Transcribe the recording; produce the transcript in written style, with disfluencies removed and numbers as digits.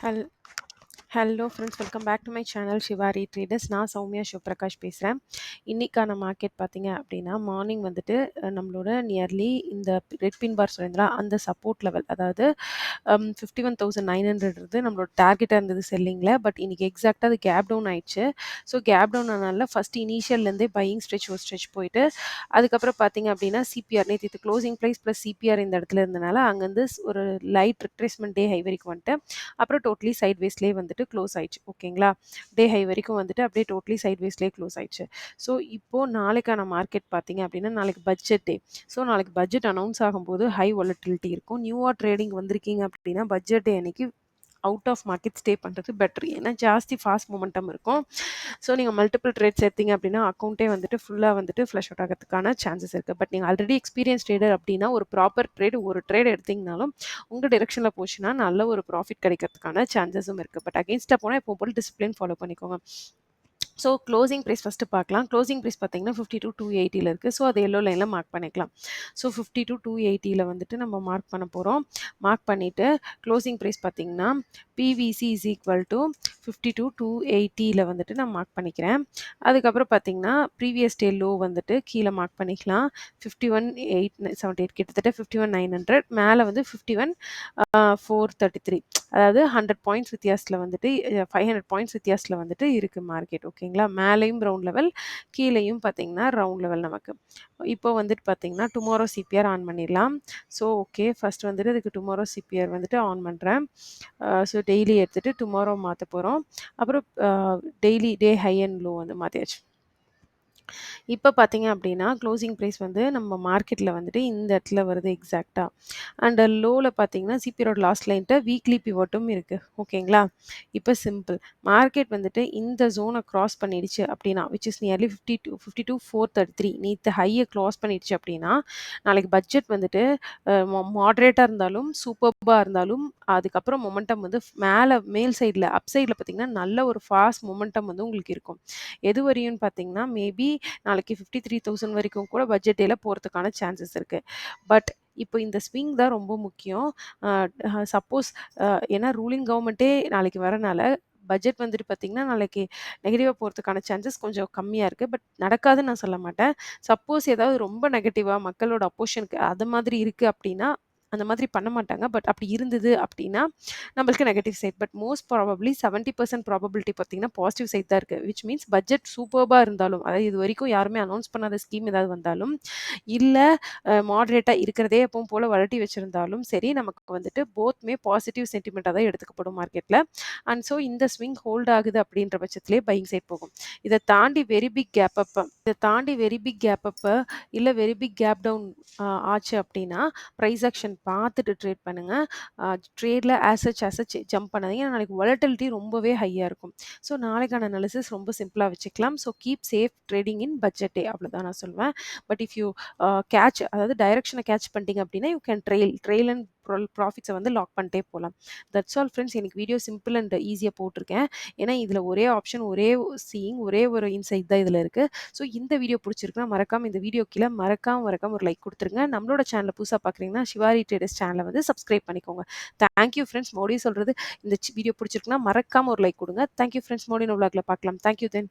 ஹல் hello friends, welcome back to my channel Shivari traders. நான் சௌமியா சிவபிரகாஷ் பேசுகிறேன். இன்றைக்கான மார்க்கெட் பார்த்தீங்க அப்படின்னா மார்னிங் வந்துட்டு நம்மளோட நியர்லி இந்த ரெட் பின் பார் சொல்லியிருந்தா அந்த சப்போர்ட் லெவல், அதாவது 51,900 இருந்து நம்மளோட டார்கெட்டாக இருந்தது செல்லிங்கில். பட் இன்றைக்கி எக்ஸாக்டாக அது கேப் டவுன் ஆயிடுச்சு. ஸோ கேப் டவுன் ஆனால ஃபஸ்ட் இனிஷியல்லேருந்தே பையிங் ஸ்ட்ரெச் ஒரு ஸ்ட்ரெச் போயிட்டு அதுக்கப்புறம் பார்த்தீங்க அப்படின்னா சிபிஆர் நேற்று க்ளோசிங் ப்ரைஸ் ப்ளஸ் சிபிஆர் இந்த இடத்துல இருந்தனால அங்கேருந்து ஒரு லைட் ரிட்ரேஸ்மெண்ட் டே ஹை வரைக்கும் வந்துட்டு அப்புறம் டோட்டலி சைட் வேஸ்லேயே வந்துட்டு க்ளோஸ் ஆயிடுச்சு. ஓகேங்களா, டே ஹை வரைக்கும் வந்துட்டு அப்படியே டோட்டலி சைட் வேஸ்லேயே க்ளோஸ் ஆயிடுச்சு. ஸோ இப்போது நாளைக்கான மார்க்கெட் பார்த்தீங்க அப்படின்னா நாளைக்கு பட்ஜெட் டே. ஸோ நாளைக்கு பட்ஜெட் அனௌன்ஸ் ஆகும்போது ஹை வாலட்டிலிட்டி இருக்கும். நியூவாக ட்ரேடிங் வந்திருக்கீங்க அப்படின்னா பட்ஜெட் டே அன்னைக்கு அவுட் ஆஃப் மார்க்கெட் ஸ்டே பண்ணுறது பெட்டர். ஏன்னா ஜாஸ்தி ஃபாஸ்ட் மூமெண்டம் இருக்கும். ஸோ நீங்கள் மல்டிபிள் ட்ரேட்ஸ் எடுத்தீங்க அப்படின்னா அக்கௌண்ட்டே வந்துட்டு ஃபுல்லாக வந்துட்டு ஃப்ளஷ் அவுட் ஆகிறதுக்கான சான்சஸ் இருக்குது. பட் நீங்கள் ஆல்ரெடி எக்ஸ்பீரியன்ஸ் ட்ரேடர் அப்படின்னா ஒரு ப்ராப்பர் ட்ரேட் ஒரு ட்ரேட் எடுத்தீங்கனாலும் உங்கள் டிரெக்ஷனில் போச்சுன்னா நல்ல ஒரு ப்ராஃபிட் கிடைக்கிறதுக்கான சான்சஸும் இருக்குது. பட் அகெயின்ஸ்டாக போனால் இப்போ போல் டிசிப்ளின் ஃபாலோ பண்ணிக்கோங்க. ஸோ க்ளோசிங் ப்ரைஸ் ஃபஸ்ட்டு பார்க்கலாம். க்ளோசிங் ப்ரைஸ் பார்த்தீங்கன்னா 52,280 இருக்குது. ஸோ அது எல்லோ லைனில் மார்க் பண்ணிக்கலாம். ஸோ 52,280 வந்துட்டு நம்ம மார்க் பண்ண போகிறோம். மார்க் பண்ணிவிட்டு க்ளோசிங் ப்ரைஸ் பார்த்தீங்கன்னா பிவிசி இஸ் ஈக்குவல் டு 52,280 வந்துட்டு நான் மார்க் பண்ணிக்கிறேன். அதுக்கப்புறம் பார்த்தீங்கன்னா ப்ரீவியஸ் டே லோ வந்துட்டு கீழே மார்க் பண்ணிக்கலாம். 51,878 கிட்டத்தட்ட 51,900 மேலே வந்து 51,433, அதாவது 100 பாயிண்ட்ஸ் வித்தியாசத்தில் வந்துட்டு 500 பாயிண்ட்ஸ் வித்தியாசத்தில் வந்துட்டு இருக்குது மார்க்கெட். ஓகேங்களா, மேலேயும் ரவுண்ட் லெவல் கீழேயும் பார்த்தீங்கன்னா ரவுண்ட் லெவல் நமக்கு. இப்போ வந்துட்டு பார்த்தீங்கன்னா டுமாரோ சிபிஆர் ஆன் பண்ணிடலாம். ஸோ ஓகே, ஃபஸ்ட் வந்துட்டு இதுக்கு டுமாரோ சிபிஆர் வந்துட்டு ஆன் பண்ணுறேன். ஸோ டெய்லி எடுத்துகிட்டு டுமாரோ மாற்ற போகிறோம். அப்புறம் daily day high and low வந்து மாற்றியாச்சு. இப்போ பார்த்தீங்க அப்படின்னா க்ளோசிங் ப்ரைஸ் வந்து நம்ம மார்க்கெட்டில் வந்துட்டு இந்த இடத்துல வருது எக்ஸாக்டாக. அண்ட் லோவில் பார்த்தீங்கன்னா சிபிஆரோட லாஸ்ட் லைன்ட்டு வீக்லி பிவோட்டும் இருக்குது. ஓகேங்களா, இப்போ சிம்பிள் மார்க்கெட் வந்துட்டு இந்த ஜோனை க்ராஸ் பண்ணிடுச்சு அப்படின்னா விச் இஸ் நியர்லி 52,433 நேற்று ஹையை க்ராஸ் பண்ணிடுச்சு அப்படின்னா நாளைக்கு பட்ஜெட் வந்துட்டு மாட்ரேட்டாக இருந்தாலும் சூப்பர்பாக இருந்தாலும் அதுக்கப்புறம் மொமெண்டம் வந்து மேல் சைடில் அப் சைடில் பார்த்தீங்கன்னா நல்ல ஒரு ஃபாஸ்ட் மொமெண்டம் வந்து உங்களுக்கு இருக்கும். எது வரையும் பார்த்தீங்கன்னா மேபி நாளைக்கு 53,000 வரைக்கும் கூட பட்ஜெட் டேல போகிறதுக்கான சான்சஸ் இருக்குது. பட் இப்போ இந்த ஸ்விங் தான் ரொம்ப முக்கியம். சப்போஸ் ஏன்னா ரூலிங் கவர்மெண்ட்டே நாளைக்கு வரனால பட்ஜெட் வந்துட்டு பார்த்தீங்கன்னா நாளைக்கு நெகட்டிவாக போகிறதுக்கான சான்சஸ் கொஞ்சம் கம்மியாக இருக்குது. பட் நடக்காதுன்னு நான் சொல்ல மாட்டேன். சப்போஸ் ஏதாவது ரொம்ப நெகட்டிவாக மக்களோட அப்போஷனுக்கு அது மாதிரி இருக்குது அப்படின்னா அந்த மாதிரி பண்ண மாட்டாங்க. பட் அப்படி இருந்தது அப்படின்னா நம்மளுக்கு negative side. But most probably 70% probability பார்த்தீங்கன்னா பாசிட்டிவ் சைட் தான் இருக்குது. விச் மீன்ஸ் பட்ஜெட் சூப்பர்பாக இருந்தாலும், அதாவது இது வரைக்கும் யாருமே அனௌன்ஸ் பண்ணாத ஸ்கீம் ஏதாவது வந்தாலும் இல்லை மாடரேட்டாக இருக்கிறதே எப்பவும் போல் வளர்ட்டி வச்சுருந்தாலும் சரி, நமக்கு வந்துட்டு போத்மே பாசிட்டிவ் சென்டிமெண்ட்டாக தான் எடுத்துக்கப்படும் மார்க்கெட்டில். அண்ட் ஸோ இந்த ஸ்விங் ஹோல்ட் ஆகுது அப்படின்ற பட்சத்திலே பையிங் சைட் போகும். இதை தாண்டி வெரி பிக் கேப் அப்போ இல்லை வெரி பிக் கேப் டவுன் ஆச்சு அப்படின்னா ப்ரைஸ் ஆக்ஷன் பார்த்துட்டு ட்ரேட் பண்ணுங்கள். ட்ரேடில் ஆசச் ஜம்ப் பண்ணாதீங்க. நாளைக்கு வாலட்டிலிட்டி ரொம்பவே ஹையாக இருக்கும். ஸோ நாளைக்கான அனாலிசிஸ் ரொம்ப சிம்பிளாக வச்சுக்கலாம். ஸோ கீப் சேஃப் ட்ரேடிங் இன் பட்ஜெட் டே, அவ்வளோதான் நான் சொல்லுவேன். பட் இஃப் யூ அதாவது டைரக்ஷனை கேட்ச் பண்ணிட்டீங்க அப்படின்னா யூ கேன் ட்ரெயில் அண்ட் ப்ராஃபிட்ஸை வந்து லாக் பண்ணிட்டே போகலாம். That's all friends. எனக்கு வீடியோ சிம்பிள் அண்ட் ஈஸியாக போட்டிருக்கேன். ஏன்னா இதில் ஒரே ஆப்ஷன், ஒரே சீயிங், ஒரே ஒரு இன்சைட் தான் இதில் இருக்குது. ஸோ இந்த வீடியோ பிடிச்சிருக்குன்னா மறக்காமல் இந்த வீடியோ கீழே மறக்காம ஒரு லைக் கொடுத்துருங்க. நம்மளோட சேனலை புதுசாக பார்க்குறீங்கன்னா ஷிவாரி ட்ரேடர்ஸ் சேனலை வந்து சப்ஸ்கிரைப் பண்ணிக்கோங்க. Thank you friends. மோடி சொல்கிறது இந்த வீடியோ பிடிச்சிருக்குன்னா மறக்காமல் ஒரு லைக் கொடுங்க. Thank you friends. மோடி விளாக்ல பார்க்கலாம். தேங்க்யூ தென்.